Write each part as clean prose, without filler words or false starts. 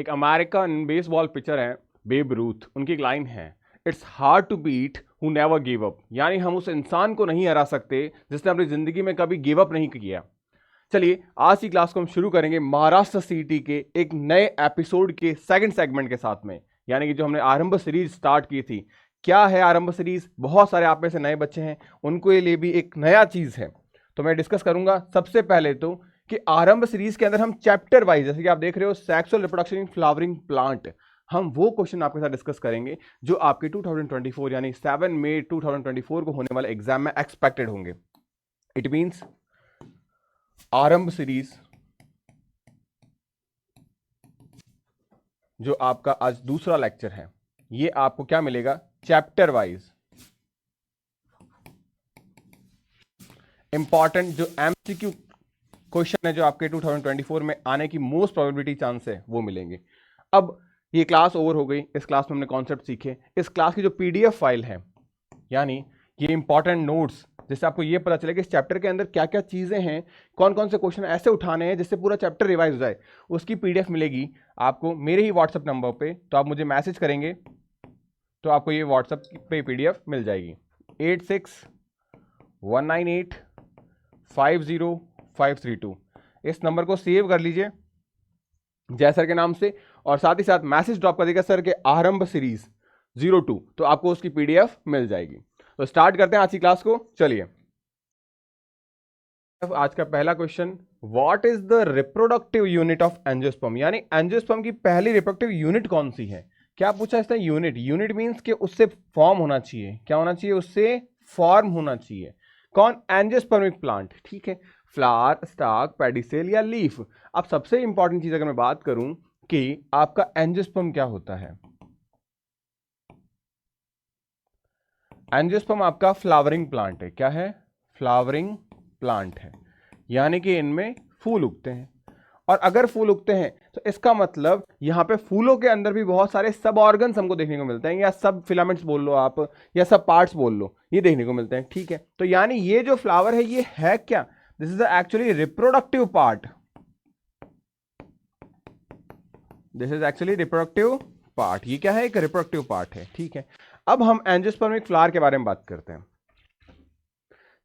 एक American baseball pitcher है Babe Ruth, उनकी एक लाइन है, it's hard to beat who never give up. यानी हम उस इंसान को नहीं हरा सकते जिसने अपनी जिंदगी में कभी गिव अप नहीं किया। चलिए आज की क्लास को हम शुरू करेंगे महाराष्ट्र सीटी के एक नए एपिसोड के सेकंड सेगमेंट के साथ में, यानी कि जो हमने आरंभ सीरीज स्टार्ट की थी। क्या है आरंभ सीरीज? बहुत सारे आप में से नए बच्चे हैं, उनको लिए भी एक नया चीज है, तो मैं डिस्कस करूंगा सबसे पहले तो कि आरंभ सीरीज के अंदर हम चैप्टर वाइज, जैसे कि आप देख रहे हो sexual reproduction in flowering plant, हम वो क्वेश्चन आपके साथ डिस्कस करेंगे जो आपके 2024 यानी 7 मई 2024 को होने वाले एग्जाम में एक्सपेक्टेड होंगे। इट मींस आरंभ सीरीज जो आपका आज दूसरा लेक्चर है, ये आपको क्या मिलेगा? चैप्टर वाइज इंपॉर्टेंट जो एमसीक्यू क्वेश्चन है जो आपके 2024 में आने की मोस्ट प्रोबेबिलिटी चांस है वो मिलेंगे। अब ये क्लास ओवर हो गई, इस क्लास में हमने कॉन्सेप्ट सीखे। इस क्लास की जो पीडीएफ फाइल है, यानी ये इंपॉर्टेंट नोट्स, जिससे आपको ये पता चले कि इस चैप्टर के अंदर क्या क्या चीजें हैं, कौन कौन से क्वेश्चन ऐसे उठाने हैं जिससे पूरा चैप्टर रिवाइज हो जाए, उसकी पीडीएफ मिलेगी आपको मेरे ही व्हाट्सएप नंबर पे। तो आप मुझे मैसेज करेंगे तो आपको ये व्हाट्सएप पे पीडीएफ मिल जाएगी 8619850532। इस नंबर को सेव कर लीजिए जय सर के नाम से, और साथ ही साथ मैसेज ड्रॉप कर देगा सर के आरंभ सीरीज 02, तो आपको उसकी पीडीएफ मिल जाएगी। तो स्टार्ट करते हैं आज की क्लास को। चलिए, आज का पहला question, what is the reproductive unit of angiosperm, यानी एंजियोस्पर्म की पहली रिप्रोडक्टिव यूनिट कौन सी है? क्या पूछा इसने? यूनिट। यूनिट मींस कि उससे फॉर्म होना चाहिए। क्या होना चाहिए? उससे फॉर्म होना चाहिए। कौन? Angiospermic plant. ठीक है, फ्लावर, स्टाक, पेडिसेल या लीफ। अब सबसे इंपॉर्टेंट चीज अगर मैं बात करूं कि आपका एंजियोस्पर्म क्या होता है, एंजियोस्पर्म आपका फ्लावरिंग प्लांट है। क्या है? फ्लावरिंग प्लांट है, यानी कि इनमें फूल उगते हैं। और अगर फूल उगते हैं तो इसका मतलब यहां पे फूलों के अंदर भी बहुत सारे सब ऑर्गन्स हमको देखने को मिलते हैं, या सब फिलामेंट्स बोल लो आप, या सब पार्ट्स बोल लो, ये देखने को मिलते हैं। ठीक है, तो यानी ये जो फ्लावर है ये है क्या? This is actually reproductive part. This is actually reproductive part. ये क्या है? एक रिप्रोडक्टिव पार्ट है। ठीक है, अब हम एंजियोस्पर्मिक फ्लावर के बारे में बात करते हैं।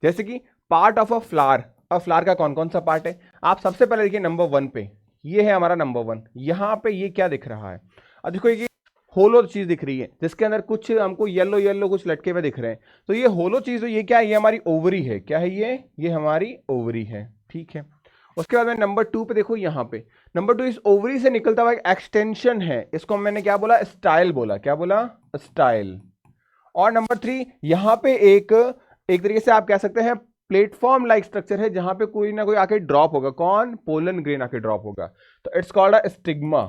जैसे कि पार्ट ऑफ अ फ्लावर, और फ्लावर का कौन कौन सा पार्ट है? आप सबसे पहले देखिए नंबर 1 पे, ये है हमारा नंबर 1। यहां पे ये क्या दिख रहा है? अब देखो ये होलो चीज दिख रही है जिसके अंदर कुछ हमको येलो येलो कुछ लटके हुए दिख रहे हैं। तो ये होलो चीज, ये क्या है? ये हमारी ओवरी है। क्या है ये हमारी ओवरी है। ठीक है, उसके बाद में नंबर 2 पे देखो, यहां पे नंबर 2 इस ओवरी से निकलता हुआ एक एक्सटेंशन है, इसको मैंने क्या बोला? स्टाइल बोला। क्या बोला? स्टाइल। और नंबर 3 यहां पे एक तरीके से आप कह सकते हैं प्लेटफॉर्म लाइक स्ट्रक्चर है, जहां पे कोई ना कोई आके ड्रॉप होगा। कौन? पोलन ग्रेन आके ड्रॉप होगा, तो it's called a stigma.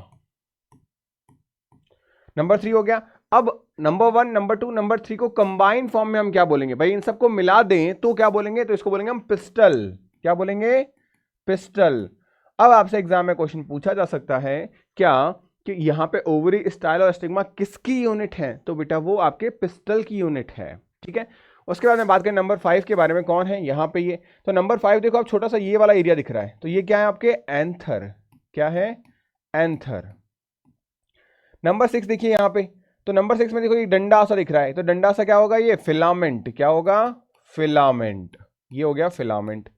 Number 3 हो गया। अब नंबर 1, नंबर 2, नंबर 3 को कंबाइंड फॉर्म में हम क्या बोलेंगे भाई? इन सबको मिला दें तो क्या बोलेंगे? तो इसको बोलेंगे हम पिस्टल। क्या बोलेंगे? पिस्टल। अब आपसे एग्जाम में क्वेश्चन पूछा जा सकता है क्या कि यहां पे ओवरी, स्टाइल और स्टिग्मा किसकी यूनिट है? तो बेटा वो आपके पिस्टल की यूनिट है। ठीक है, उसके बाद में बात करें नंबर 5 के बारे में। कौन है यहां पे? ये तो नंबर 5 देखो, आप छोटा सा ये वाला एरिया दिख रहा है, तो ये क्या है? आपके एंथर। क्या है? एंथर। नंबर 6 देखिए यहां पे, तो नंबर 6 में देखो ये डंडा सा दिख रहा है, तो डंडा सा क्या होगा? ये फिलामेंट। क्या होगा? फिलामेंट। ये हो गया फिलामेंट।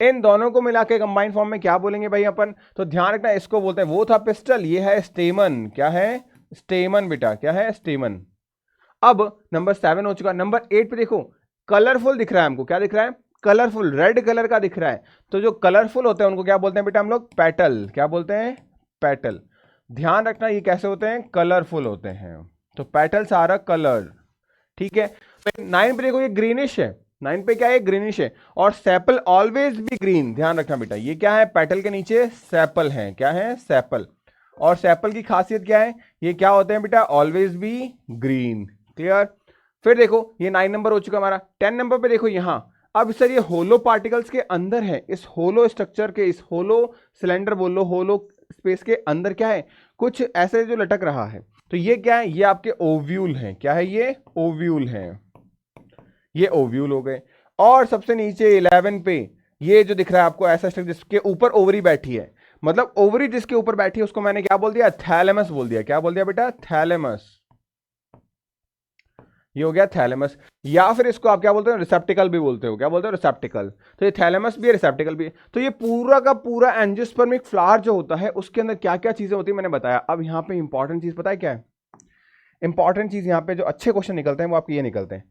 इन दोनों को मिला के कंबाइंड फॉर्म में क्या बोलेंगे भाई अपन? तो ध्यान रखना, इसको बोलते हैं, वो था पिस्टल, ये है स्टेमन। क्या है? स्टेमन बेटा। क्या है? स्टेमन। अब नंबर 7 हो चुका। नंबर 8 पे देखो, कलरफुल दिख रहा है हमको। क्या दिख रहा है? कलरफुल, रेड कलर का दिख रहा है। तो जो कलरफुल होते हैं उनको क्या बोलते हैं बेटा हम लोग? पेटल। क्या बोलते हैं? पेटल। ध्यान रखना ये कैसे होते हैं? कलरफुल होते हैं, तो पेटल्स आर अ कलर। ठीक है, तो 9 पे देखो ये ग्रीनिश है। 9 पे क्या है? ग्रीनिश है। और सेपल ऑलवेज भी ग्रीन। ध्यान रखना बेटा, ये क्या है? पेटल के नीचे सेपल है। क्या है? सेपल। और सेपल की खासियत क्या है? ये क्या होते हैं बेटा? ऑलवेज भी ग्रीन। क्लियर? फिर देखो ये 9 नंबर हो चुका हमारा। 10 नंबर पे देखो यहां, अब सर ये होलो पार्टिकल्स के अंदर है, इस होलो स्ट्रक्चर के, इस होलो सिलेंडर बोल लो, होलो स्पेस के अंदर क्या है? कुछ ऐसे जो लटक रहा है, तो ये क्या है? ये आपके ओव्यूल हैं। क्या है? ये ओव्यूल हैं। ये ओव्यूल हो गए। और सबसे नीचे 11 पे ये जो दिख रहा है आपको ऐसा स्ट्रक्चर जिसके ऊपर ओवरी बैठी है, मतलब ओवरी जिसके ऊपर बैठी है उसको मैंने क्या बोल दिया, थैलेमस बोल दिया। क्या बोल दिया बेटा, थैलेमस। ये हो गया थैलेमस। या फिर इसको आप क्या बोलते हो, रिसेप्टिकल भी बोलते हो। क्या बोलते हो, रिसेप्टिकल। तो ये थैलेमस भी है, रिसेप्टिकल भी है। तो ये पूरा का पूरा एंजियोस्पर्मिक फ्लावर जो होता है उसके अंदर क्या क्या चीजें होती है मैंने बताया। अब यहाँ पे इंपॉर्टेंट चीज पता है क्या है, इंपॉर्टेंट चीज यहाँ पे जो अच्छे क्वेश्चन निकलते हैं वो आपके ये निकलते हैं।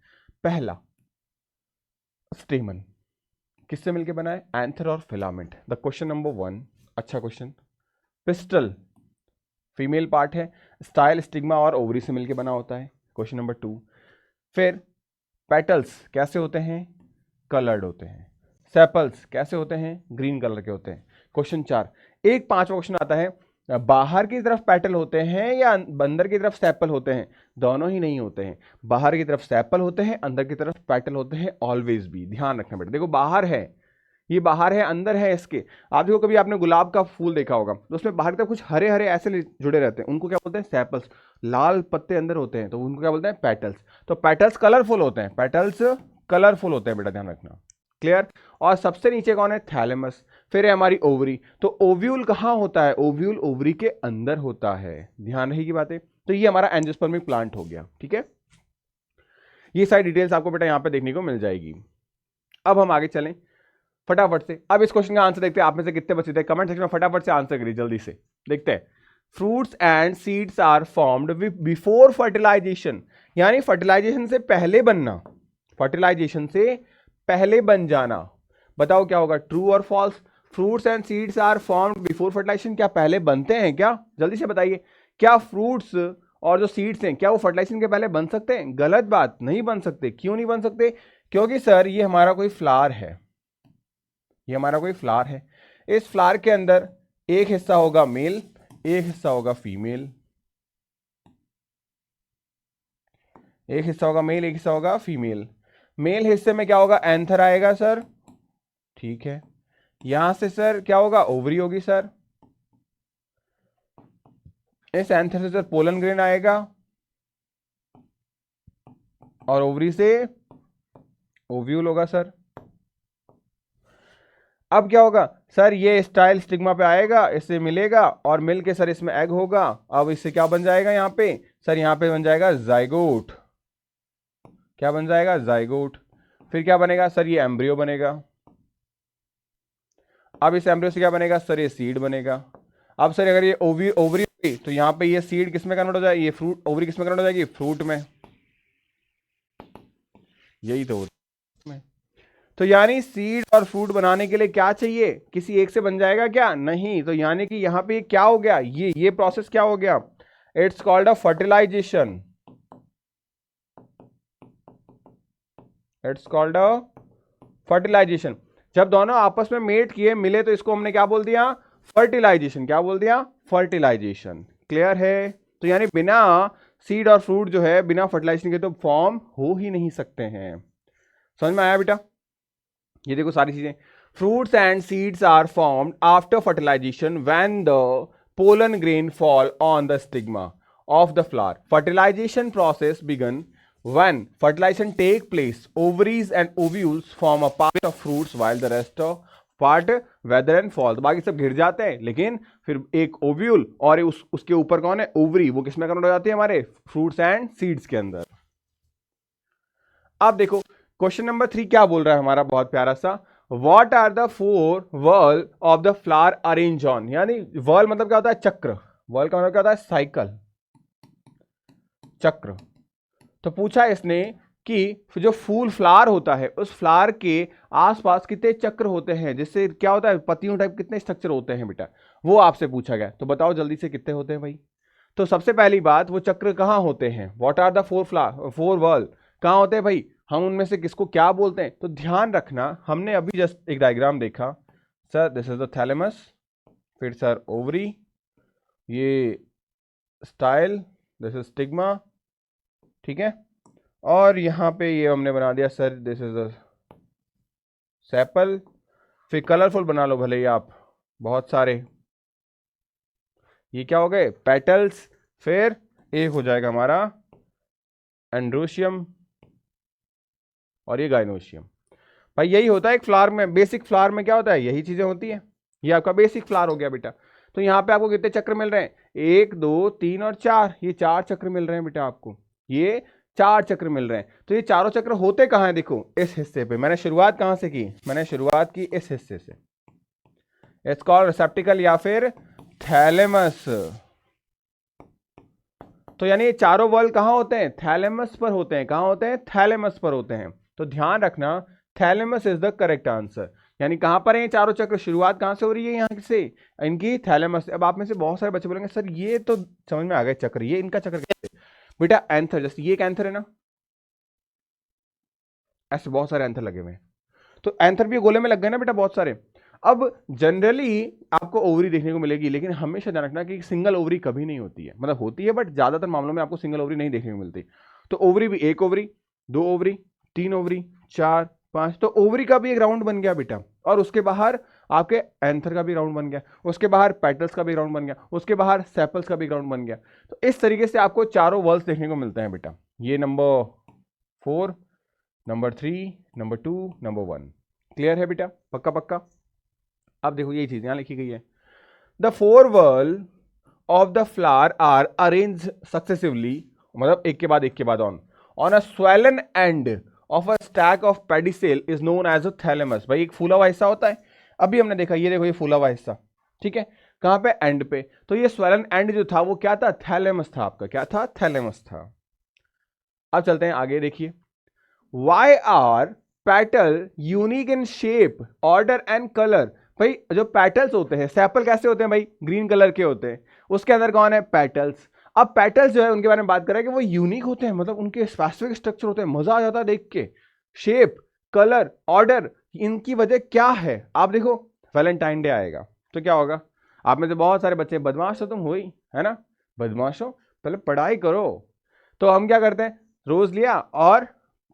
पहला, स्टेमन किससे मिलकर बना है, एंथर और फिलामेंट। द क्वेश्चन नंबर 1, अच्छा क्वेश्चन। पिस्टल फीमेल पार्ट है, स्टाइल स्टिग्मा और ओवरी से मिलकर बना होता है। Question number 2। फिर पेटल्स कैसे होते हैं, कलर्ड होते हैं। सेपल्स कैसे होते हैं, ग्रीन कलर के होते हैं। क्वेश्चन 4। एक पांचवा क्वेश्चन आता है, बाहर की तरफ पेटल होते हैं या अंदर की तरफ सेपल होते हैं। दोनों ही नहीं होते हैं, बाहर की तरफ सेपल होते हैं, अंदर की तरफ पेटल होते हैं। ऑलवेज भी ध्यान रखना बेटा, देखो बाहर है, ये बाहर है, अंदर है इसके। आप देखो कभी आपने गुलाब का फूल देखा होगा तो उसमें बाहर की तरफ कुछ हरे हरे ऐसे जुड़े रहते हैं, उनको क्या बोलते हैं, सेपल्स। लाल पत्ते अंदर होते हैं तो उनको क्या बोलते हैं, पेटल्स। तो पेटल्स कलरफुल होते हैं, पेटल्स कलरफुल होते हैं बेटा, ध्यान रखना। क्लियर। और सबसे नीचे कौन है, थैलेमस। फिर है हमारी ओवरी। तो ओव्यूल कहां होता है, ओव्यूल ओवरी के अंदर होता है, ध्यान रहेगी बातें। तो ये हमारा एंजियोस्पर्मिक प्लांट हो गया, ठीक है। ये सारी डिटेल्स आपको बेटा यहां पे देखने को मिल जाएगी। अब हम आगे चलें फटाफट से। अब इस क्वेश्चन का आंसर देखते हैं, आप में से कितने बचे थे कमेंट सेक्शन में फटाफट से आंसर करिए जल्दी से। देखते हैं, fruits and seeds are formed before fertilisation, यानी फर्टिलाइजेशन से पहले बनना, फर्टिलाइजेशन से पहले बन जाना। बताओ क्या होगा, ट्रू और false. Fruits and seeds are formed before fertilisation, क्या पहले बनते हैं क्या, जल्दी से बताइए। क्या फ्रूट्स और जो सीड्स हैं क्या वो फर्टिलाइजेशन के पहले बन सकते हैं, गलत बात, नहीं बन सकते। क्यों नहीं बन सकते, क्योंकि सर ये हमारा कोई फ्लावर है, ये हमारा कोई फ्लावर है। इस फ्लावर के अंदर एक हिस्सा होगा मेल, एक हिस्सा होगा फीमेल, एक हिस्सा होगा मेल, एक हिस्सा होगा फीमेल। मेल हिस्से में क्या होगा, एंथर आएगा सर, ठीक है। यहां से सर क्या होगा, ओवरी होगी सर। इस एंथर से सर पोलन ग्रेन आएगा और ओवरी से ओव्यूल होगा सर। अब क्या होगा सर, ये स्टाइल स्टिग्मा पे आएगा, इससे मिलेगा और मिल के सर इसमें एग होगा। अब इससे क्या बन जाएगा यहाँ पे सर, यहाँ पे बन जाएगा जाइगोट। क्या बन जाएगा, जाइगोट। फिर क्या बनेगा सर, ये एम्ब्रियो बनेगा। अब इस एम्ब्रियो से क्या बनेगा सर, ये सीड बनेगा। अब सर अगर ये ओवरी होगी तो यहाँ पे ये सीड किस में कन्वर्ट हो जाएगी, ये फ्रूट, ओवरी किस में कन्वर्ट हो जाएगी, फ्रूट में। यही तो होता है। तो यानी सीड और फ्रूट बनाने के लिए क्या चाहिए, किसी एक से बन जाएगा क्या, नहीं। तो यानी कि यहां पे क्या हो गया, ये प्रोसेस क्या हो गया, it's called a fertilisation, it's called a fertilisation. जब दोनों आपस में मेट किए, मिले, तो इसको हमने क्या बोल दिया, फर्टिलाइजेशन। क्या बोल दिया, फर्टिलाइजेशन। क्लियर है। तो यानी बिना सीड और फ्रूट जो है बिना फर्टिलाइजेशन के तो फॉर्म हो ही नहीं सकते हैं। समझ में आया बेटा, ये देखो सारी चीजें। Fruits and seeds are formed after fertilisation when the pollen grain fall on the stigma of the flower. Fertilization process begin when fertilization take place. Ovaries and ovules form a part of fruits while the rest of part weather and fall. तो बाकी सब घिर जाते हैं, लेकिन फिर एक ovule और उसके ऊपर कौन है, ओवरी, वो किसमें कन्वर्ट हो जाती है, हमारे फ्रूट्स एंड सीड्स के अंदर। अब देखो क्वेश्चन नंबर 3 क्या बोल रहा है हमारा, बहुत प्यारा सा। What are the four whorl of the flower arranged on, यानी whorl मतलब क्या होता है, चक्र। whorl का मतलब क्या होता है, साइकिल, चक्र। तो पूछा इसने कि जो फूल फ्लावर होता है उस फ्लावर के आसपास कितने चक्र होते हैं, जिससे क्या होता है, पत्तियों टाइप कितने स्ट्रक्चर होते हैं बेटा, वो आपसे पूछा गया। तो बताओ जल्दी से कितने होते हैं भाई। तो सबसे पहली बात, वो चक्र कहां होते हैं, what are the four whorl कहां होते हैं भाई, हम उनमें से किसको क्या बोलते हैं। तो ध्यान रखना, हमने अभी जस्ट एक डायग्राम देखा sir, this is the thalamus, फिर सर ओवरी, ये स्टाइल, दिस इज स्टिग्मा, ठीक है। और यहां पे ये हमने बना दिया sir, this is the sepal. फिर कलरफुल बना लो भले ही आप, बहुत सारे, ये क्या हो गए, पेटल्स। फिर एक हो जाएगा हमारा एंड्रोशियम और ये गाइनोशियम। भाई यही होता है एक फ्लावर में, बेसिक फ्लावर में क्या होता है, यही चीजें होती है, ये आपका बेसिक फ्लावर हो गया बेटा। तो यहाँ पे आपको कितने चक्र मिल रहे हैं, 1 2 3 और 4, ये 4 चक्र मिल रहे हैं बेटा आपको, ये 4 चक्र मिल रहे हैं। तो ये चारों चक्र होते कहाँ हैं, देखो इस हिस्से पे। मैंने शुरुआत कहाँ से की, मैंने शुरुआत की इस हिस्से से, इट्स कॉल्ड रिसेप्टिकल या फिर थैलेमस। तो यानी ये चारों वॉल कहाँ होते हैं, थैलेमस पर होते हैं। कहाँ होते हैं, थैलेमस पर होते हैं। तो ध्यान रखना, thalamus is the correct answer. यानी कहां पर है ये चारों चक्र, शुरुआत कहां से हो रही है, यहां से, इनकी थैलेमस से। अब आप में से बहुत सारे बच्चे बोलेंगे सर ये तो समझ में आ गए चक्र, ये इनका चक्र कैसे, बेटा एंथर, जैसे ये एक एंथर है ना, ऐसे बहुत सारे एंथर लगे हुए हैं। तो एंथर भी गोले में लग गए ना बेटा बहुत सारे। अब जनरली आपको ओवरी देखने को मिलेगी, लेकिन हमेशा ध्यान रखना कि सिंगल ओवरी कभी नहीं होती है, मतलब होती है बट ज्यादातर मामलों में आपको सिंगल ओवरी नहीं देखने को मिलती। तो ओवरी भी 1 ओवरी, 2 ओवरी, 3 ओवरी, 4 5, तो ओवरी का भी एक राउंड बन गया बेटा। और उसके बाहर आपके एंथर का भी राउंड बन गया, उसके बाहर पेटल्स का भी राउंड बन गया, उसके बाहर सेपल्स का भी राउंड बन गया। तो इस तरीके से आपको चारों वर्ल्स देखने को मिलते हैं बेटा। ये number 4, number 3, number 2, number 1। Clear है बेटा, पक्का पक्का। अब देखो ये चीज यहां लिखी गई है, the 4 whorl of the flower are arrange successively, मतलब एक के बाद on a swollen end of a stalk of pedicel is known as a thalamus. भाई एक फूला हुआ हिस्सा होता है, अभी हमने देखा, ये देखो ये फूला हुआ हिस्सा, ठीक है, कहां पे, एंड पे। तो ये स्वेलन एंड जो था वो क्या था, थैलेमस था आपका, क्या था, थैलेमस था। अब चलते हैं आगे, देखिए, why are petal unique in shape, order and colour. भाई जो पेटल्स होते हैं, सेपल कैसे होते हैं भाई, ग्रीन कलर के होते हैं, उसके अंदर कौन है, पेटल्स। अब पेटल्स जो है उनके बारे में बात करें कि वो यूनिक होते हैं, मतलब उनके स्पेसिफिक स्ट्रक्चर होते हैं, मजा आ जाता है देख के। शेप, कलर, ऑर्डर, इनकी वजह क्या है, आप देखो वैलेंटाइन डे आएगा तो क्या होगा, आप में से बहुत सारे बच्चे, बदमाश तो तुम हो ही, है ना, बदमाश हो, पहले पढ़ाई करो। तो हम क्या करते हैं, रोज लिया और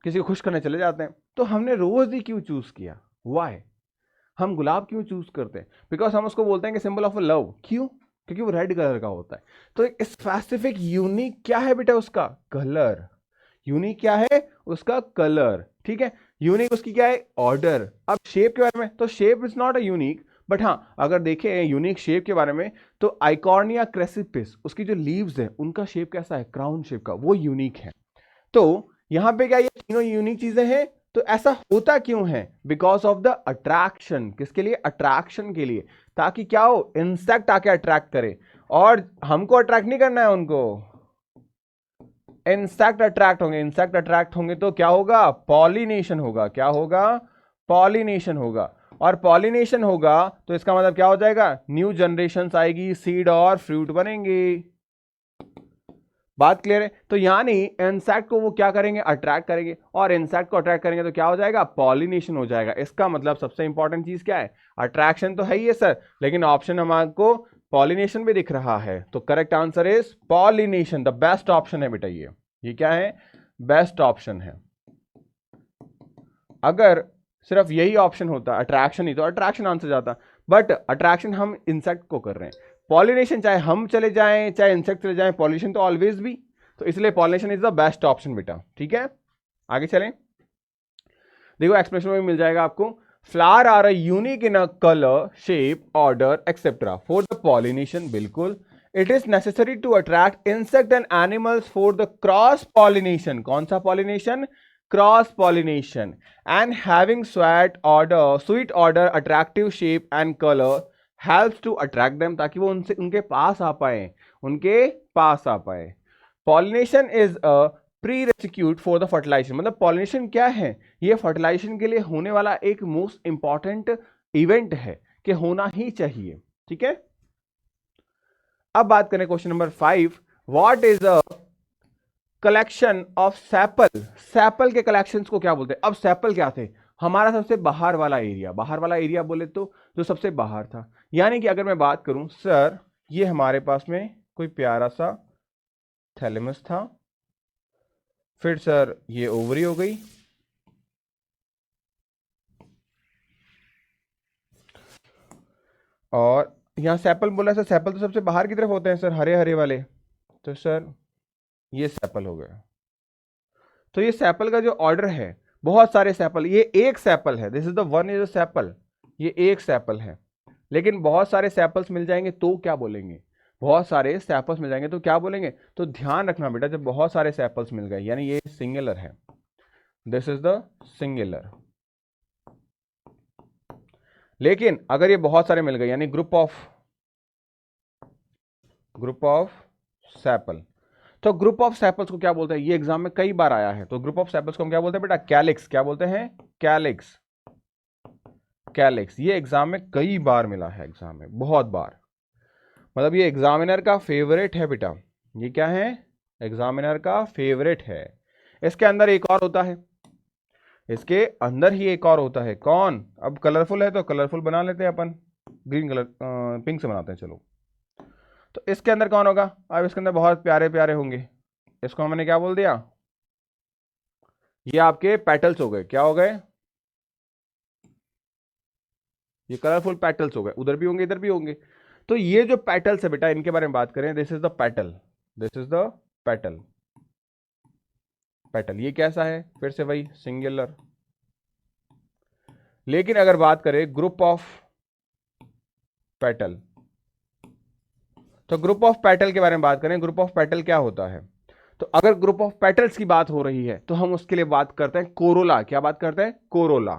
किसी को खुश करने चले जाते हैं। तो हमने रोज ही क्यों चूज किया, वाई, हम गुलाब क्यों चूज करते हैं, बिकॉज हम उसको बोलते हैं कि सिंबल ऑफ लव, क्यों, क्योंकि वो रेड कलर का होता है। तो एक स्पेसिफिक यूनिक क्या है बेटा, उसका कलर, यूनिक क्या है उसका कलर, ठीक है, यूनिक उसकी क्या है, ऑर्डर। अब शेप के बारे में, तो shape is not a unique, but हाँ अगर देखें यूनिक शेप के बारे में, तो आइकॉर्निया क्रेसिपिस, उसकी जो लीव्स है उनका शेप कैसा है, क्राउन शेप का, वो यूनिक है। तो यहां पे क्या ये तीनों यूनिक चीजें हैं। तो ऐसा होता क्यों है, बिकॉज ऑफ द अट्रैक्शन, किसके लिए, अट्रैक्शन के लिए, ताकि क्या हो, इंसेक्ट आके अट्रैक्ट करे। और हमको अट्रैक्ट नहीं करना है उनको, इंसेक्ट अट्रैक्ट होंगे, इंसेक्ट अट्रैक्ट होंगे तो क्या होगा, पॉलिनेशन होगा, क्या होगा, पॉलिनेशन होगा। और पॉलिनेशन होगा तो इसका मतलब क्या हो जाएगा, न्यू जनरेशन आएगी, सीड और फ्रूट बनेंगे। बात क्लियर है। तो यानी इंसेक्ट को वो क्या करेंगे, अट्रैक्ट करेंगे, और इंसेक्ट को अट्रैक्ट करेंगे तो क्या हो जाएगा, पॉलिनेशन हो जाएगा। इसका मतलब सबसे इंपॉर्टेंट चीज क्या है, अट्रैक्शन तो है ही है सर, लेकिन ऑप्शन हमारे पॉलिनेशन भी दिख रहा है। तो correct answer is pollination, the best option है बेटा। ये क्या है, बेस्ट ऑप्शन है। अगर सिर्फ यही ऑप्शन होता अट्रैक्शन ही, तो अट्रैक्शन आंसर जाता, बट अट्रैक्शन हम इंसेक्ट को कर रहे हैं। पॉलिनेशन चाहे हम चले जाएं चाहे इंसेक्ट चले जाएं, पॉलिनेशन तो ऑलवेज भी, तो इसलिए pollination is the best option बेटा, ठीक है। आगे चलें, देखो एक्सप्रेशन में मिल जाएगा आपको, flower are a unique in a colour, shape, odour etcetera for the pollination, बिल्कुल। It is necessary to attract insect and animals for the cross pollination, कौन सा pollination, cross pollination, and having sweet odour, attractive shape and colour helps to attract them, ताकि वो उनसे उनके पास आ पाए, उनके पास आ पाए। Pollination is a prerequisite for the fertilisation, मतलब पॉलिनेशन क्या है, ये फर्टिलाइजेशन के लिए होने वाला एक मोस्ट इंपॉर्टेंट इवेंट है, कि होना ही चाहिए, ठीक है। अब बात करें question number 5, what is a collection of sepal, sepal के कलेक्शंस को क्या बोलते हैं। अब सैपल क्या थे, हमारा सबसे बाहर वाला एरिया, बाहर वाला एरिया बोले तो जो सबसे बाहर था। यानी कि अगर मैं बात करूं सर, ये हमारे पास में कोई प्यारा सा थैलेमस था, फिर सर ये ओवरी हो गई, और यहां सैपल बोला सर, सैपल तो सबसे बाहर की तरफ होते हैं सर, हरे हरे वाले, तो सर ये सैपल हो गया। तो ये सैपल का जो ऑर्डर है, बहुत सारे सैपल, ये एक सैपल है, this is the one is a sepal, ये एक सैपल है। लेकिन बहुत सारे सैपल्स मिल जाएंगे तो क्या बोलेंगे, बहुत सारे सैपल्स मिल जाएंगे तो क्या बोलेंगे। तो ध्यान रखना बेटा, जब बहुत सारे सैपल्स मिल गए यानी ये सिंगुलर है, दिस इज द सिंगुलर। लेकिन अगर ये बहुत सारे मिल गए यानी ग्रुप ऑफ सैपल, तो ग्रुप ऑफ सैपल्स को क्या बोलते हैं, ये एग्जाम में कई बार आया है। तो ग्रुप ऑफ सैपल्स को हम क्या बोलते हैं बेटा, कैलिक्स। क्या बोलते हैं, कैलिक्स। कैलिक्स ये एग्जाम में कई बार मिला है, एग्जाम में बहुत बार, मतलब ये एग्जामिनर का फेवरेट है बेटा। ये क्या है, एग्जामिनर का फेवरेट है। इसके अंदर एक और होता है, इसके अंदर ही एक और होता है, कौन, अब कलरफुल है तो कलरफुल बना लेते हैं अपन, ग्रीन कलर पिंक से बनाते हैं चलो। तो इसके अंदर कौन होगा, अब इसके अंदर बहुत प्यारे प्यारे होंगे, इसको हमने क्या बोल दिया, ये आपके पेटल्स हो गए। क्या हो गए, ये कलरफुल पेटल्स हो गए, उधर भी होंगे इधर भी होंगे। तो ये जो पेटल्स है बेटा, इनके बारे में बात करें, this is the petal, this is the petal. Petal ये कैसा है, फिर से वही सिंगुलर। लेकिन अगर बात करें ग्रुप ऑफ पेटल, तो ग्रुप ऑफ पेटल के बारे में बात करें, ग्रुप ऑफ पेटल क्या होता है। तो अगर ग्रुप ऑफ पेटल्स की बात हो रही है तो हम उसके लिए बात करते हैं कोरोला। क्या बात करते हैं, कोरोला,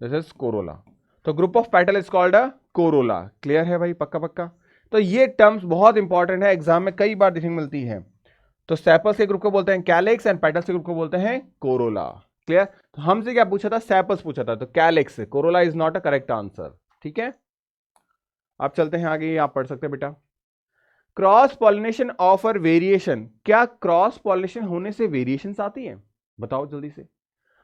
दिस इज कोरोला। तो group of petal is called a Corolla. Clear है भाई, पक्का पक्का। तो ये टर्म्स बहुत इंपॉर्टेंट है, एग्जाम में कई बार देखने को मिलती है। तो सैपल्स के ग्रुप को बोलते हैं कैलिक्स एंड पेटल्स के ग्रुप को बोलते हैं कोरोला। क्लियर। तो हमसे क्या पूछा था, सैपल्स पूछा था, तो calyx, Corolla is not a correct answer. ठीक है, आप चलते हैं आगे, आप पढ़ सकते हैं बेटा। क्रॉस पॉलिनेशन ऑफर वेरिएशन, क्या क्रॉस पॉलिनेशन होने से वेरिएशन आती है, बताओ जल्दी से।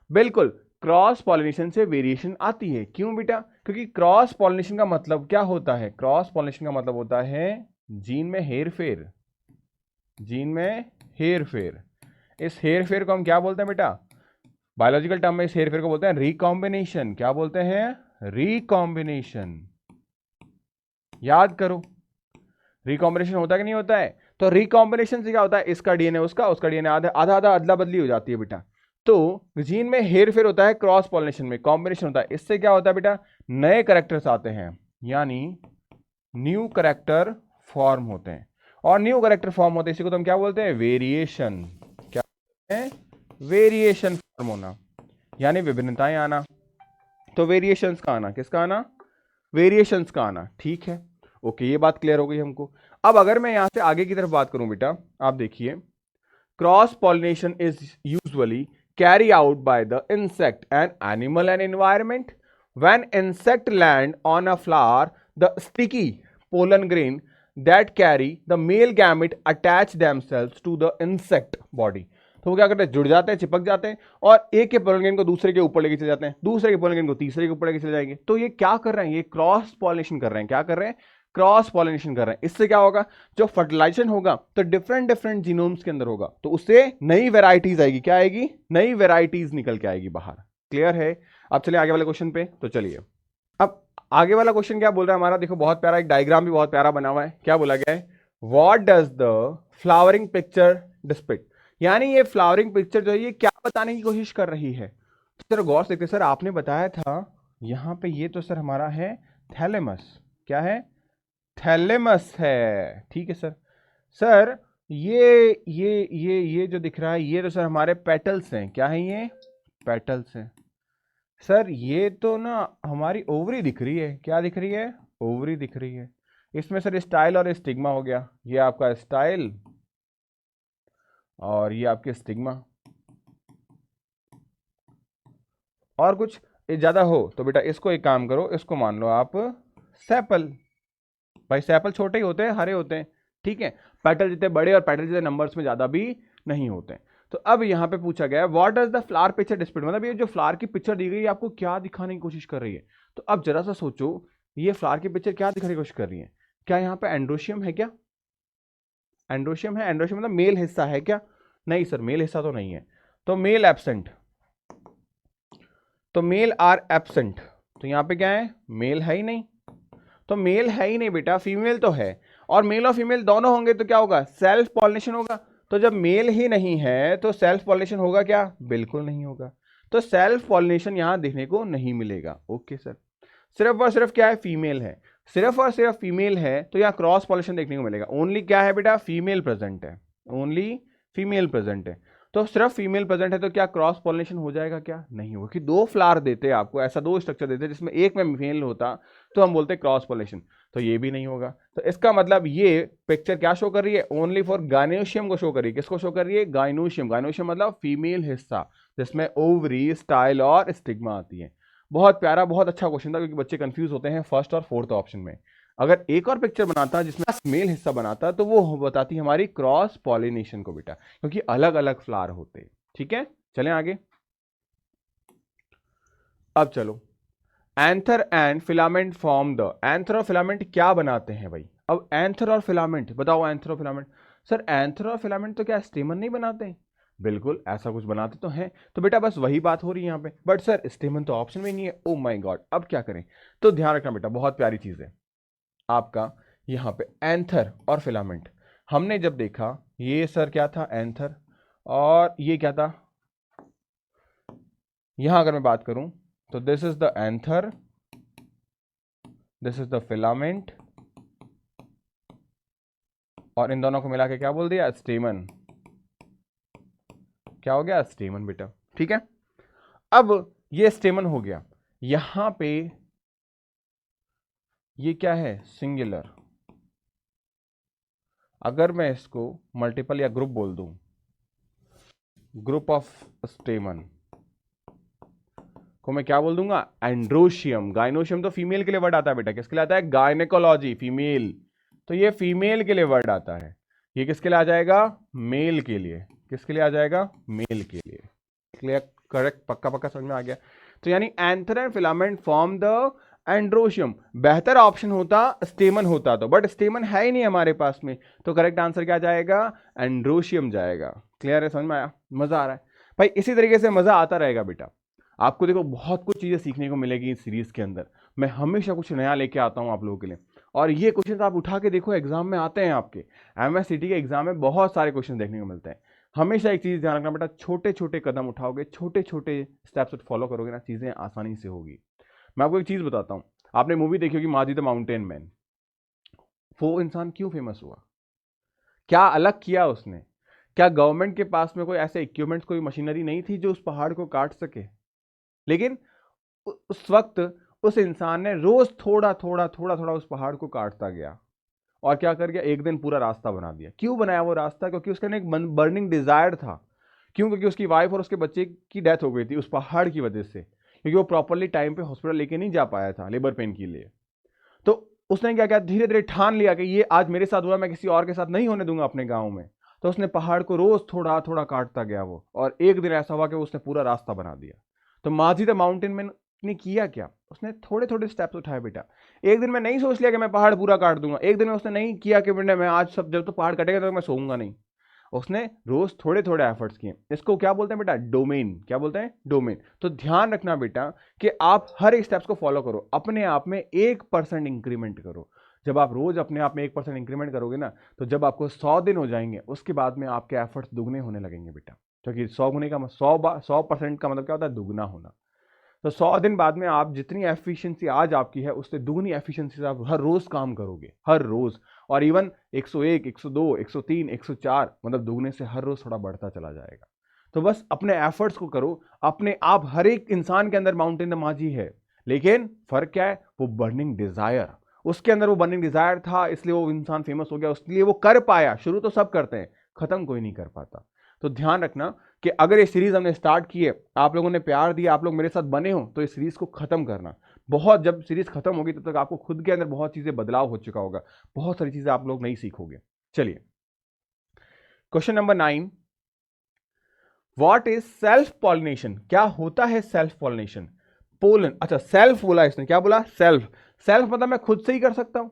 बिल्कुल, क्रॉस पॉलिनेशन से वेरिएशन आती है। क्यों बेटा, क्योंकि क्रॉस पॉलिनेशन का मतलब क्या होता है, क्रॉस पॉलिनेशन का मतलब होता है जीन में हेरफेर, जीन में हेरफेर। इस हेरफेर को हम क्या बोलते हैं बेटा, बायोलॉजिकल टर्म में इस हेरफेर को बोलते हैं रिकॉम्बिनेशन। क्या बोलते हैं, रिकॉम्बिनेशन। याद करो, रिकॉम्बिनेशन होता है कि नहीं होता है। तो रिकॉम्बिनेशन से क्या होता है, इसका डीएनए उसका, उसका डीएनए आधा आधा अदला बदली हो जाती है बेटा। तो जीन में हेरफेर होता है, क्रॉस पॉलिनेशन में कॉम्बिनेशन होता है। इससे क्या होता है बेटा, नए करेक्टर्स आते हैं, यानी न्यू करेक्टर फॉर्म होते हैं। और न्यू करेक्टर फॉर्म होते हैं, इसी को तो हम क्या बोलते हैं, वेरिएशन। क्या बोलते हैं, वेरिएशन फॉर्म होना, यानी विभिन्नताएं आना। तो वेरिएशंस का आना, किसका आना, वेरिएशंस का आना। ठीक है, ओके, ये बात क्लियर हो गई हमको। अब अगर मैं यहां से आगे की तरफ बात करूं बेटा, आप देखिए, cross pollination is usually carry out by the insect and animal and environment. When insect land on a flower, the sticky pollen grain that carry the male gamete attach themselves to the insect body. तो वो क्या करते हैं, जुड़ जाते हैं, चिपक जाते हैं, और एक के पोलन ग्रेन को दूसरे के ऊपर लेके चले जाते हैं, दूसरे के पोलन ग्रेन को तीसरे के ऊपर लेके चले जाएंगे। तो ये क्या कर रहे हैं, ये क्रॉस पॉलिनेशन कर रहे हैं। क्या कर रहे हैं, क्रॉस पॉलिनेशन कर रहे हैं। इससे क्या होगा, जो फर्टिलाइजेशन होगा तो डिफरेंट डिफरेंट जीनोम्स के अंदर होगा, तो उससे नई वेराइटीज आएगी। क्या आएगी, नई वेराइटीज निकल के आएगी बाहर। क्लियर है। अब चलिए आगे वाले क्वेश्चन पे, तो चलिए अब आगे वाला क्वेश्चन क्या बोल रहा है हमारा, देखो बहुत प्यारा, एक डायग्राम भी बहुत प्यारा बना हुआ है। क्या बोला गया है, what does the flowering picture depict, यानी ये फ्लावरिंग पिक्चर जो है ये क्या बताने की कोशिश कर रही है। तो सर गौर से देखिए, सर आपने बताया था यहां पे, ये तो सर हमारा है थैलेमस। क्या है, थैलेमस है। ठीक है सर। सर ये जो दिख रहा है, ये तो सर हमारे पेटल्स हैं। क्या है, ये पेटल्स हैं। सर ये तो ना हमारी ओवरी दिख रही है। क्या दिख रही है, ओवरी दिख रही है। इसमें सर स्टाइल और स्टिग्मा हो गया, ये आपका स्टाइल और ये आपके स्टिग्मा। और कुछ ज्यादा हो तो बेटा इसको एक काम करो, इसको मान लो आप सैपल। भाई सैपल छोटे ही होते हैं, हरे होते हैं। ठीक है, पेटल जितने बड़े और पेटल जितने नंबर्स में ज्यादा भी नहीं होते हैं। तो अब यहां पे पूछा गया है what does the flower picture display, मतलब ये जो फ्लावर की पिक्चर दी गई है आपको क्या दिखाने की कोशिश कर रही है। तो अब जरा सा सोचो, ये फ्लावर की पिक्चर क्या दिखाने की कोशिश कर रही है। क्या यहाँ पे एंड्रोशियम है, क्या एंड्रोशियम है, एंड्रोशियम मतलब मेल हिस्सा है क्या, नहीं सर मेल हिस्सा तो नहीं है। तो मेल एब्सेंट, तो मेल आर एब्सेंट, तो यहाँ पे क्या है, मेल है ही नहीं। तो मेल है ही नहीं बेटा, फीमेल तो है, और मेल और फीमेल दोनों होंगे तो क्या होगा, सेल्फ पॉलिनेशन होगा। तो जब मेल ही नहीं है तो सेल्फ पॉलिनेशन होगा क्या, बिल्कुल नहीं होगा। तो सेल्फ पॉलिनेशन यहां देखने को नहीं मिलेगा। ओके सर, सिर्फ और सिर्फ क्या है, फीमेल है, सिर्फ और सिर्फ फीमेल है, तो यहाँ क्रॉस पॉलिनेशन देखने को मिलेगा। ओनली क्या है बेटा, फीमेल प्रेजेंट है, ओनली फीमेल प्रेजेंट है, तो सिर्फ फीमेल प्रेजेंट है, तो क्या क्रॉस पॉलिनेशन हो जाएगा, क्या नहीं होगा। कि दो फ्लावर देते हैं आपको, ऐसा दो स्ट्रक्चर देते हैं जिसमें एक में मेल होता तो हम बोलते क्रॉस पॉलिनेशन, तो ये भी नहीं होगा। तो इसका मतलब ये पिक्चर क्या शो कर रही है, ओनली फॉर गायनोशियम को शो कर रही है। किसको शो कर रही है, गायनोशियम। गायनोशियम मतलब फीमेल हिस्सा जिसमें ओवरी, स्टाइल और स्टिग्मा आती है। बहुत प्यारा, बहुत अच्छा क्वेश्चन था, क्योंकि बच्चे कंफ्यूज होते हैं फर्स्ट और फोर्थ ऑप्शन में। अगर एक और पिक्चर बनाता जिसमें मेल हिस्सा बनाता तो वो बताती हमारी क्रॉस पॉलिनेशन को बेटा, क्योंकि अलग अलग फ्लावर होते। ठीक है, चलें आगे। अब चलो, anther and filament form the, anther और फिलामेंट क्या बनाते हैं भाई। अब एंथर और फिलामेंट बताओ, एंथर और फिलामेंट। सर एंथर और फिलामेंट तो क्या स्टेमन नहीं बनाते हैं, बिल्कुल ऐसा कुछ बनाते तो हैं। तो बेटा बस वही बात हो रही है यहाँ पे, बट सर स्टेमन तो ऑप्शन में नहीं है। ओ माय गॉड, अब क्या करें। तो ध्यान रखना बेटा, बहुत प्यारी चीज है आपका यहाँ पे एंथर और फिलामेंट। हमने जब देखा ये सर क्या था, एंथर, और ये क्या था, यहां अगर मैं बात करूं तो this is the anther, this is the filament, और इन दोनों को मिला के क्या बोल दिया, स्टेमन। क्या हो गया, स्टेमन बेटा। ठीक है, अब ये स्टेमन हो गया। यहां पे ये क्या है, सिंगुलर। अगर मैं इसको मल्टीपल या ग्रुप बोल दूं, ग्रुप ऑफ स्टेमन को मैं क्या बोल दूंगा, एंड्रोशियम। गाइनोशियम तो फीमेल के लिए वर्ड आता है बेटा, किसके लिए आता है, गायनेकोलॉजी, फीमेल। तो ये फीमेल के लिए वर्ड आता है, ये किसके लिए आ जाएगा, मेल के लिए। किसके लिए आ जाएगा, मेल के लिए। क्लियर, करेक्ट, पक्का पक्का समझ में आ गया। तो यानी anther and filament form the androecium. बेहतर ऑप्शन होता स्टेमन होता तो, बट स्टेमन है ही नहीं हमारे पास में, तो करेक्ट आंसर क्या जाएगा, एंड्रोशियम जाएगा। क्लियर है, समझ में आया, मजा आ रहा है भाई। इसी तरीके से मजा आता रहेगा बेटा, आपको देखो बहुत कुछ चीजें सीखने को मिलेगी इस सीरीज के अंदर। मैं हमेशा कुछ नया लेके आता हूं आप लोगों के लिए, और ये क्वेश्चन आप उठा के देखो, एग्जाम में आते हैं आपके, एमएससीटी के एग्जाम में बहुत सारे क्वेश्चन देखने को मिलते हैं। हमेशा एक चीज ध्यान रखना बेटा, छोटे छोटे कदम उठाओगे, छोटे छोटे स्टेप्स फॉलो करोगे ना, चीजें आसानी से होगी। मैं आपको एक चीज बताता हूं, आपने मूवी देखी होगी माजी द माउंटेन मैन। वो इंसान क्यों फेमस हुआ, क्या अलग किया उसने। क्या गवर्नमेंट के पास में कोई ऐसे इक्विपमेंट्स, कोई मशीनरी नहीं थी जो उस पहाड़ को काट सके, लेकिन उस वक्त उस इंसान ने रोज थोड़ा थोड़ा थोड़ा थोड़ा उस पहाड़ को काटता गया, और क्या कर गया, एक दिन पूरा रास्ता बना दिया। क्यों बनाया वो रास्ता, क्योंकि उसके अंदर एक बर्निंग डिजायर था। क्यों, क्योंकि उसकी वाइफ और उसके बच्चे की डेथ हो गई थी उस पहाड़ की वजह से, क्योंकि वो प्रॉपरली टाइम पे हॉस्पिटल लेके नहीं जा पाया था लेबर पेन के लिए। तो उसने क्या किया, धीरे धीरे ठान लिया कि ये आज मेरे साथ हुआ, मैं किसी और के साथ नहीं होने दूंगा अपने गाँव में। तो उसने पहाड़ को रोज थोड़ा थोड़ा काटता गया वो, और एक दिन ऐसा हुआ कि उसने पूरा रास्ता बना दिया। तो माजी द माउंटेन मैन ने किया क्या, उसने थोड़े थोड़े स्टेप्स उठाए बेटा। एक दिन में नहीं सोच लिया कि मैं पहाड़ पूरा काट दूंगा, एक दिन में उसने नहीं किया कि बेटा मैं आज सब, जब तो पहाड़ कटेगा तो मैं सोऊंगा नहीं। उसने रोज थोड़े थोड़े एफर्ट्स किए। इसको क्या बोलते हैं बेटा, डोमेन। क्या बोलते हैं, डोमेन। तो ध्यान रखना बेटा कि आप हर एक स्टेप्स को फॉलो करो, अपने आप में 1% इंक्रीमेंट करो। जब आप रोज अपने आप में 1% इंक्रीमेंट करोगे ना, तो जब आपको 100 दिन हो जाएंगे, उसके बाद में आपके एफर्ट्स दुगने होने लगेंगे बेटा। क्योंकि 100 गुने का 100% का मतलब क्या होता है, दुगना होना। तो 100 दिन बाद में आप जितनी एफिशिएंसी आज आपकी है, उससे दुगनी एफिशिएंसी से आप हर रोज काम करोगे, हर रोज। और इवन 101, 102, 103, 104, मतलब दुगने से हर रोज थोड़ा बढ़ता चला जाएगा। तो बस अपने एफर्ट्स को करो अपने आप। हर एक इंसान के अंदर माउंटेन द माजी है, लेकिन फर्क क्या है, वो बर्निंग डिजायर। उसके अंदर वो बर्निंग डिजायर था, इसलिए वो इंसान फेमस हो गया, इसलिए वो कर पाया। शुरू तो सब करते हैं, खत्म कोई नहीं कर पाता। तो ध्यान रखना कि अगर ये सीरीज हमने स्टार्ट की है, आप लोगों ने प्यार दिया, आप लोग मेरे साथ बने हो, तो इस सीरीज को खत्म करना। बहुत, जब सीरीज खत्म होगी तब तक आपको खुद के अंदर बहुत चीजें बदलाव हो चुका होगा, बहुत सारी चीजें आप लोग नहीं सीखोगे। चलिए, question number 9, what is self pollination. क्या होता है सेल्फ पॉलिनेशन, पोलन। अच्छा, सेल्फ बोला इसने, क्या बोला, सेल्फ। सेल्फ मतलब मैं खुद से ही कर सकता हूं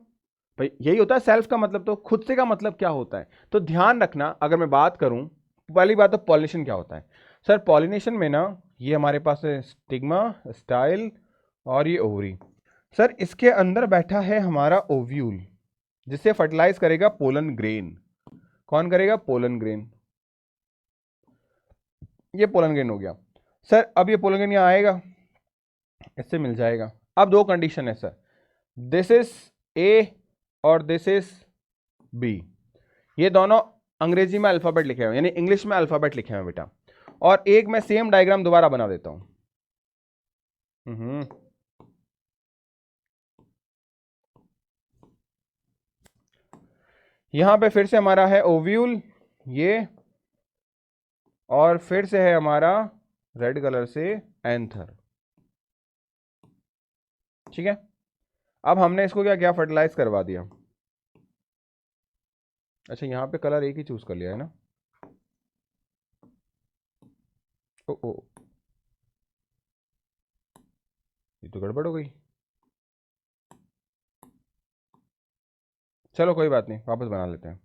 भाई, यही होता है सेल्फ का मतलब। तो खुद से का मतलब क्या होता है, तो ध्यान रखना। अगर मैं बात करूं, पहली बात तो पॉलिनेशन क्या होता है। सर पॉलिनेशन में ना, ये हमारे पास है स्टिग्मा, स्टाइल और ये ओवरी। सर इसके अंदर बैठा है हमारा ओव्यूल, जिसे फर्टिलाइज करेगा पोलन ग्रेन। कौन करेगा, पोलन ग्रेन। ये पोलन ग्रेन हो गया। सर अब ये पोलन ग्रेन यहाँ आएगा, इससे मिल जाएगा। अब दो कंडीशन है सर, दिस इज ए और दिस इज बी, ये दोनों अंग्रेजी में अल्फाबेट लिखे हुए यानी इंग्लिश में अल्फाबेट लिखे हुए बेटा। और एक मैं सेम डायग्राम दोबारा बना देता हूं। यहां पे फिर से हमारा है ओव्यूल ये, और फिर से है हमारा रेड कलर से एंथर, ठीक है। अब हमने इसको क्या क्या फर्टिलाइज करवा दिया। अच्छा यहां पे कलर एक ही चूज कर लिया है ना, ओ ये तो गड़बड़ हो गई। चलो कोई बात नहीं, वापस बना लेते हैं।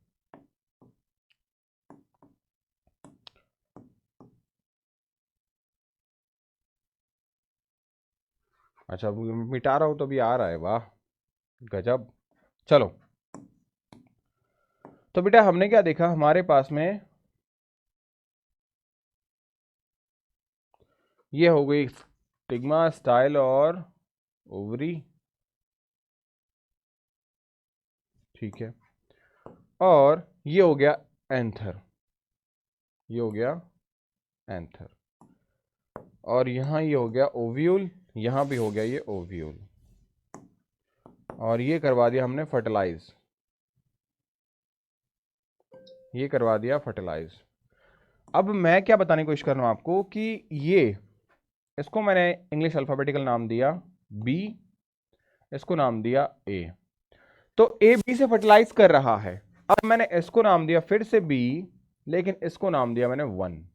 अच्छा मिटा रहा हूं तो भी आ रहा है, वाह गजब। चलो तो बेटा हमने क्या देखा, हमारे पास में ये हो गई स्टिग्मा, स्टाइल और ओवरी, ठीक है। और ये हो गया एंथर, ये हो गया एंथर। और यहां ये हो गया ओव्यूल, यहां भी हो गया ये ओव्यूल। और ये करवा दिया हमने फर्टिलाइज, ये करवा दिया फर्टिलाइज। अब मैं क्या बताने की कोशिश कर रहा हूं आपको कि ये, इसको मैंने इंग्लिश अल्फाबेटिकल नाम दिया बी, इसको नाम दिया ए। तो ए बी से फर्टिलाइज कर रहा है। अब मैंने इसको नाम दिया फिर से बी, लेकिन इसको नाम दिया मैंने वन।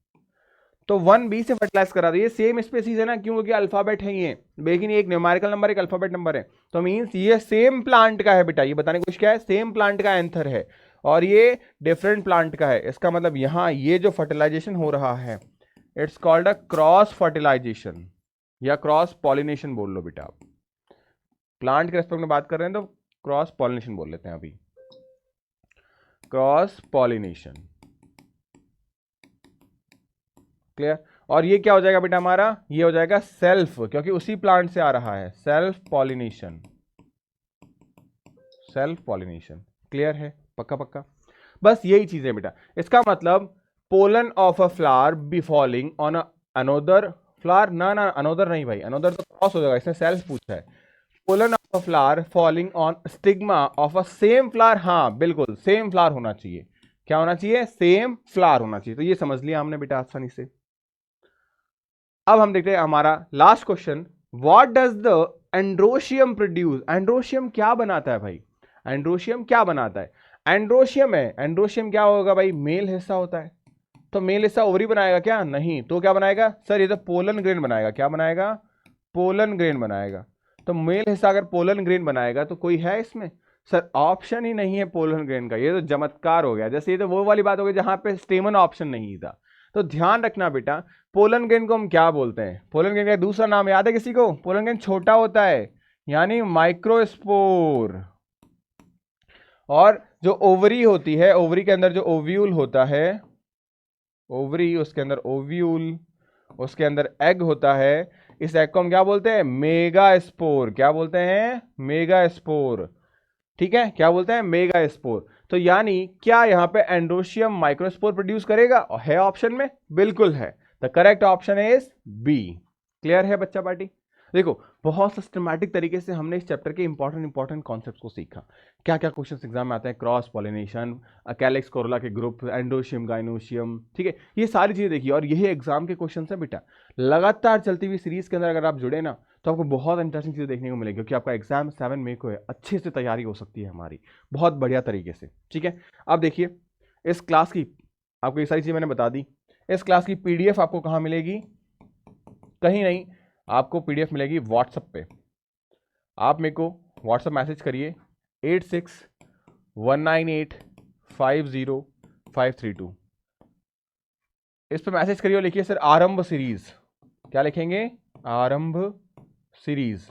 तो वन बी से फर्टिलाइज करा दिया, सेम स्पेसीज है ना, क्योंकि अल्फाबेट है ये, लेकिन एक न्यूमेरिकल नंबर एक अल्फाबेट नंबर है, तो मींस ये सेम प्लांट का है बेटा। ये बताने की कोशिश क्या है, सेम प्लांट का एंथर है और ये डिफरेंट प्लांट का है। इसका मतलब यहां ये जो फर्टिलाइजेशन हो रहा है, it's called a cross fertilisation या क्रॉस पॉलिनेशन बोल लो बेटा। आप प्लांट के रेस्पेक्ट में बात कर रहे हैं तो क्रॉस पॉलिनेशन बोल लेते हैं अभी, क्रॉस पॉलिनेशन, क्लियर। और ये क्या हो जाएगा बेटा हमारा, ये हो जाएगा सेल्फ, क्योंकि उसी प्लांट से आ रहा है, self pollination, self pollination, clear है, पक्का पक्का। बस यही चीज है बेटा। इसका मतलब pollen of a flower be falling on another flower, ना ना अनोदर नहीं भाई, अनोदर तो क्रॉस हो जाएगा, इसने सेल्फ पूछा है। Pollen of a flower falling on stigma of a same flower, हाँ बिल्कुल सेम फ्लावर होना चाहिए। क्या होना चाहिए, सेम फ्लावर होना चाहिए। तो ये समझ लिया हमने बेटा आसानी से। अब हम देखते हैं हमारा last question, what does the androecium produce. Androecium क्या बनाता है भाई, एंड्रोशियम क्या बनाता है। एंड्रोशियम है, एंड्रोशियम क्या होगा भाई, मेल हिस्सा होता है। तो मेल हिस्सा ओवरी बनाएगा क्या, नहीं, तो क्या बनाएगा सर, ये तो पोलन ग्रेन बनाएगा। क्या बनाएगा, पोलन ग्रेन बनाएगा। तो मेल हिस्सा अगर पोलन ग्रेन बनाएगा तो कोई है इसमें, सर ऑप्शन ही नहीं है पोलन ग्रेन का। ये तो चमत्कार हो गया, जैसे ये तो वो वाली बात हो गई जहां पे स्टेमन ऑप्शन नहीं था। तो ध्यान रखना बेटा, पोलन ग्रेन को हम क्या बोलते हैं, पोलन ग्रेन का दूसरा नाम याद है किसी को, पोलन ग्रेन छोटा होता है यानी माइक्रोस्पोर। और जो ओवरी होती है, ओवरी के अंदर जो ओव्यूल होता है, ओवरी उसके अंदर ओव्यूल, उसके अंदर एग होता है। इस एग को हम क्या बोलते हैं, मेगा स्पोर। क्या बोलते हैं, मेगा स्पोर, ठीक है, क्या बोलते हैं, मेगा स्पोर। तो यानी क्या यहां पे एंड्रोशियम माइक्रोस्पोर प्रोड्यूस करेगा, है ऑप्शन में, बिल्कुल है। The correct option is B. Clear है बच्चा पार्टी। देखो बहुत सिस्टमैटिक तरीके से हमने इस चैप्टर के इंपॉर्टेंट कॉन्सेप्ट्स को सीखा। क्या क्या क्वेश्चंस एग्जाम में आते हैं, क्रॉस पॉलिनेशन, कैलिक्स कोरोला के ग्रुप, एंडोशियम गाइनोशियम, ठीक है, ये सारी चीजें देखिए। और यही एग्जाम के क्वेश्चन है बेटा। लगातार चलती हुई सीरीज के अंदर अगर आप जुड़े ना, तो आपको बहुत इंटरेस्टिंग चीजें देखने को मिलेगी, क्योंकि आपका एग्जाम 7 मई को है। अच्छे से तैयारी हो सकती है हमारी बहुत बढ़िया तरीके से, ठीक है। अब देखिए इस क्लास की, आपको ये सारी चीजें मैंने बता दी। इस क्लास की पीडीएफ आपको कहां मिलेगी, कहीं नहीं, आपको पीडीएफ मिलेगी व्हाट्सएप पे। आप मेरे को व्हाट्सएप मैसेज करिए 8619850532। इस पे मैसेज करिए और लिखिए सर आरंभ सीरीज। क्या लिखेंगे, आरंभ सीरीज।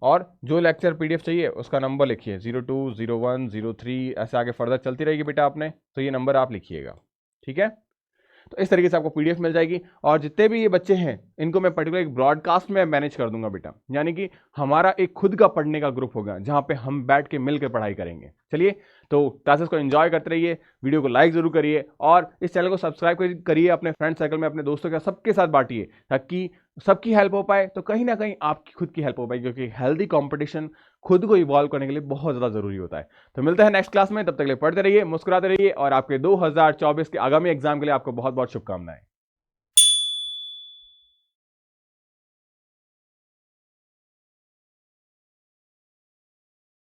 और जो लेक्चर पीडीएफ चाहिए उसका नंबर लिखिए 020103, ऐसे आगे फर्दर चलती रहेगी बेटा आपने, तो ये नंबर आप लिखिएगा, ठीक है। तो इस तरीके से आपको PDF मिल जाएगी। और जितने भी ये बच्चे हैं इनको मैं पर्टिकुलर एक ब्रॉडकास्ट में मैनेज कर दूंगा बेटा, यानी कि हमारा एक खुद का पढ़ने का ग्रुप होगा जहां पे हम बैठ के मिलकर पढ़ाई करेंगे। चलिए, तो क्लासेस को एंजॉय करते रहिए, वीडियो को लाइक जरूर करिए और इस चैनल को सब्सक्राइब करिए, अपने फ्रेंड सर्कल में अपने दोस्तों के सबके साथ बांटिए ताकि सबकी हेल्प हो पाए, तो कहीं ना कहीं आपकी खुद की हेल्प हो पाए, क्योंकि हेल्दी कंपटीशन खुद को इवॉल्व करने के लिए बहुत ज़्यादा जरूरी होता है। तो मिलते हैं नेक्स्ट क्लास में, तब तक के लिए पढ़ते रहिए, मुस्कुराते रहिए और आपके 2024 के आगामी एग्जाम के लिए आपको बहुत बहुत शुभकामनाएं।